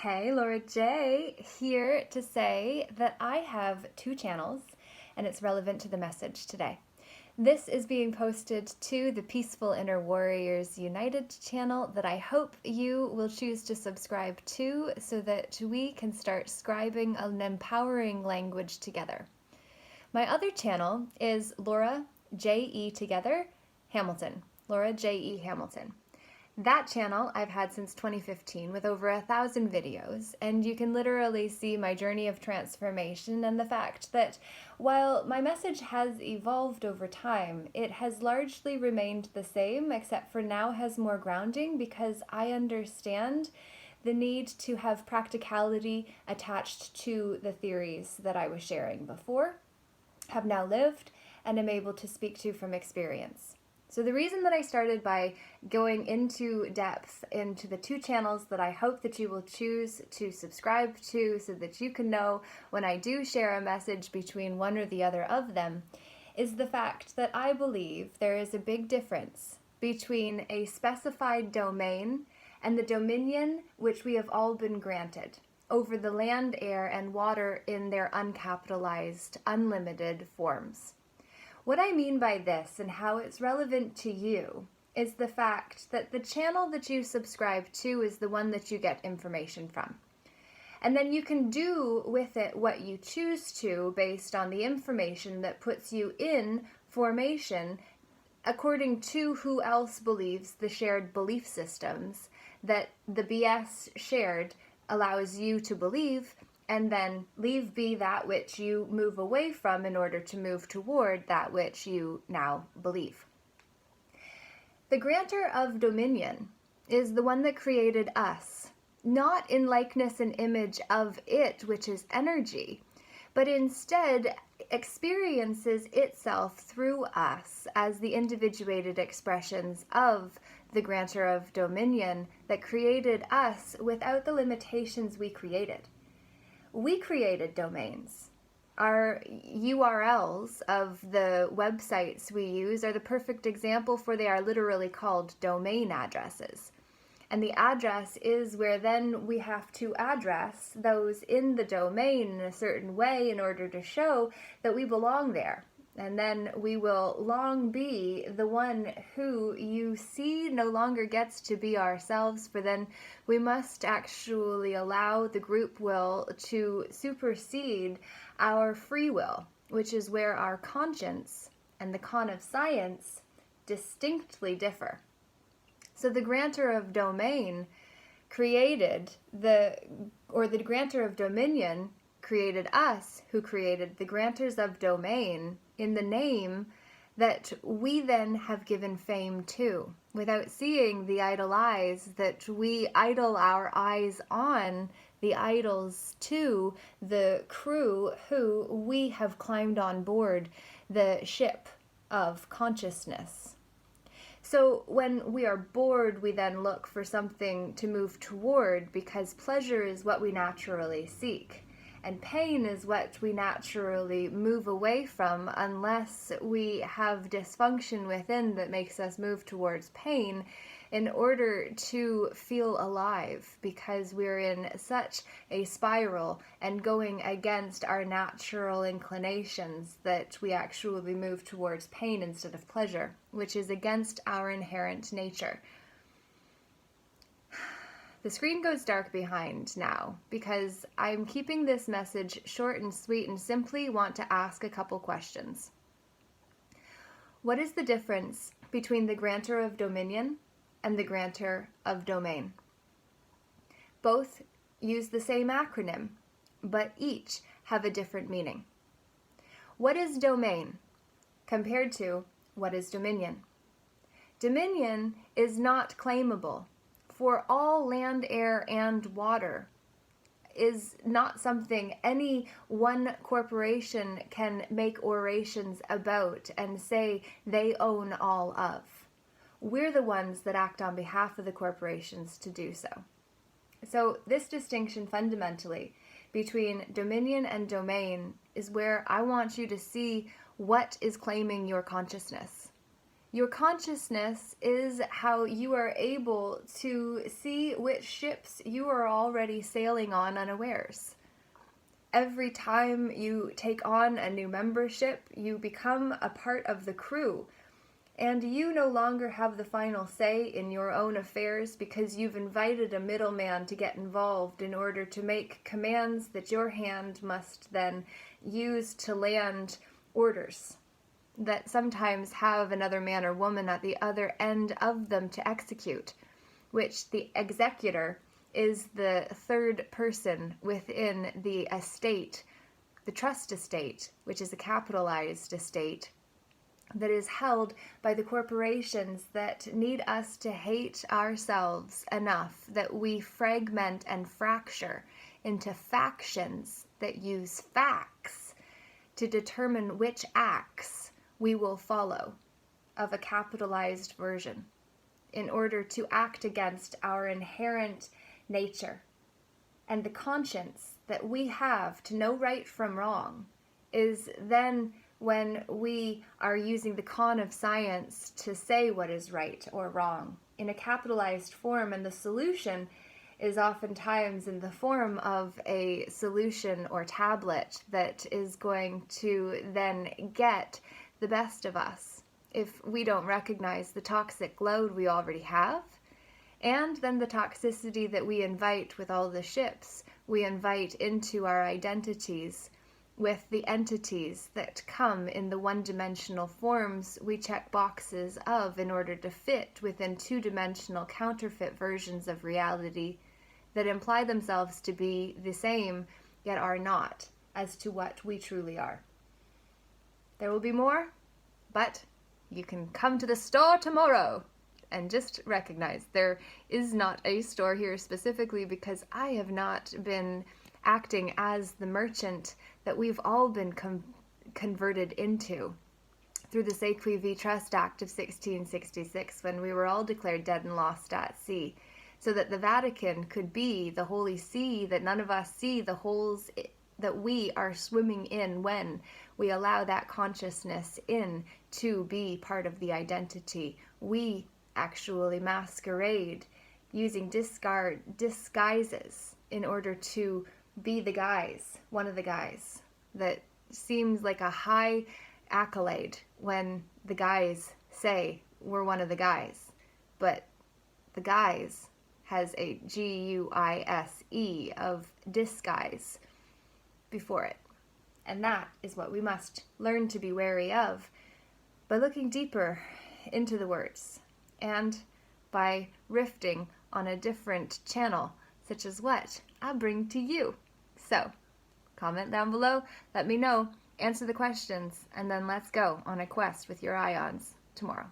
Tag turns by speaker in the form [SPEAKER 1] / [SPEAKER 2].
[SPEAKER 1] Hey, Laura J. here to say that I have two channels and it's relevant to the message today. This is being posted to the Peaceful Inner Warriors United channel that I hope you will choose to subscribe to so that we can start scribing an empowering language together. My other channel is Laura J.E. Together Hamilton. Laura J.E. Hamilton. That channel I've had since 2015 with over 1,000 videos, and you can literally see my journey of transformation and the fact that while my message has evolved over time, it has largely remained the same, except for now has more grounding because I understand the need to have practicality attached to the theories that I was sharing before, have now lived, and am able to speak to from experience. So the reason that I started by going into depth into the two channels that I hope that you will choose to subscribe to so that you can know when I do share a message between one or the other of them is the fact that I believe there is a big difference between a specified domain and the dominion which we have all been granted over the land, air, and water in their uncapitalized, unlimited forms. What I mean by this and how it's relevant to you is the fact that the channel that you subscribe to is the one that you get information from. And then you can do with it what you choose to based on the information that puts you in formation according to who else believes the shared belief systems that the BS shared allows you to believe, and then leave be that which you move away from in order to move toward that which you now believe. The grantor of dominion is the one that created us, not in likeness and image of it, which is energy, but instead experiences itself through us as the individuated expressions of the grantor of dominion that created us without the limitations we created. We created domains. Our URLs of the websites we use are the perfect example, for they are literally called domain addresses. And the address is where then we have to address those in the domain in a certain way in order to show that we belong there. And then we will long be the one who you see no longer gets to be ourselves, for then we must actually allow the group will to supersede our free will, which is where our conscience and the con of science distinctly differ. So the grantor of domain created the grantor of dominion created us, who created the grantors of domain in the name that we then have given fame to, without seeing the idle eyes that we idle our eyes on, the idols to the crew who we have climbed on board the ship of consciousness. So when we are bored, we then look for something to move toward, because pleasure is what we naturally seek. And pain is what we naturally move away from unless we have dysfunction within that makes us move towards pain in order to feel alive, because we're in such a spiral and going against our natural inclinations that we actually move towards pain instead of pleasure, which is against our inherent nature. The screen goes dark behind now because I'm keeping this message short and sweet and simply want to ask a couple questions. What is the difference between the grantor of dominion and the grantor of domain? Both use the same acronym, but each have a different meaning. What is domain compared to what is dominion? Dominion is not claimable. For all land, air, and water is not something any one corporation can make orations about and say they own all of. We're the ones that act on behalf of the corporations to do so. So this distinction fundamentally between dominion and domain is where I want you to see what is claiming your consciousness. Your consciousness is how you are able to see which ships you are already sailing on unawares. Every time you take on a new membership, you become a part of the crew, and you no longer have the final say in your own affairs because you've invited a middleman to get involved in order to make commands that your hand must then use to land orders that sometimes have another man or woman at the other end of them to execute, which the executor is the third person within the estate, the trust estate, which is a capitalized estate that is held by the corporations that need us to hate ourselves enough that we fragment and fracture into factions that use facts to determine which acts we will follow of a capitalized version in order to act against our inherent nature. And the conscience that we have to know right from wrong is then when we are using the con of science to say what is right or wrong in a capitalized form, and the solution is oftentimes in the form of a solution or tablet that is going to then get the best of us if we don't recognize the toxic load we already have, and then the toxicity that we invite with all the ships we invite into our identities with the entities that come in the one-dimensional forms we check boxes of in order to fit within two-dimensional counterfeit versions of reality that imply themselves to be the same yet are not as to what we truly are. There will be more, but you can come to the store tomorrow and just recognize there is not a store here specifically because I have not been acting as the merchant that we've all been converted into through the Sequi Vi Trust Act of 1666 when we were all declared dead and lost at sea, so that the Vatican could be the holy see that none of us see, the holes that we are swimming in when we allow that consciousness in to be part of the identity. We actually masquerade using disguises in order to be the guys, one of the guys that seems like a high accolade when the guys say we're one of the guys, but the guys has a G-U-I-S-E of disguise before it. And that is what we must learn to be wary of by looking deeper into the words and by rifting on a different channel, such as what I bring to you. So, comment down below, let me know, answer the questions, and then let's go on a quest with your ions tomorrow.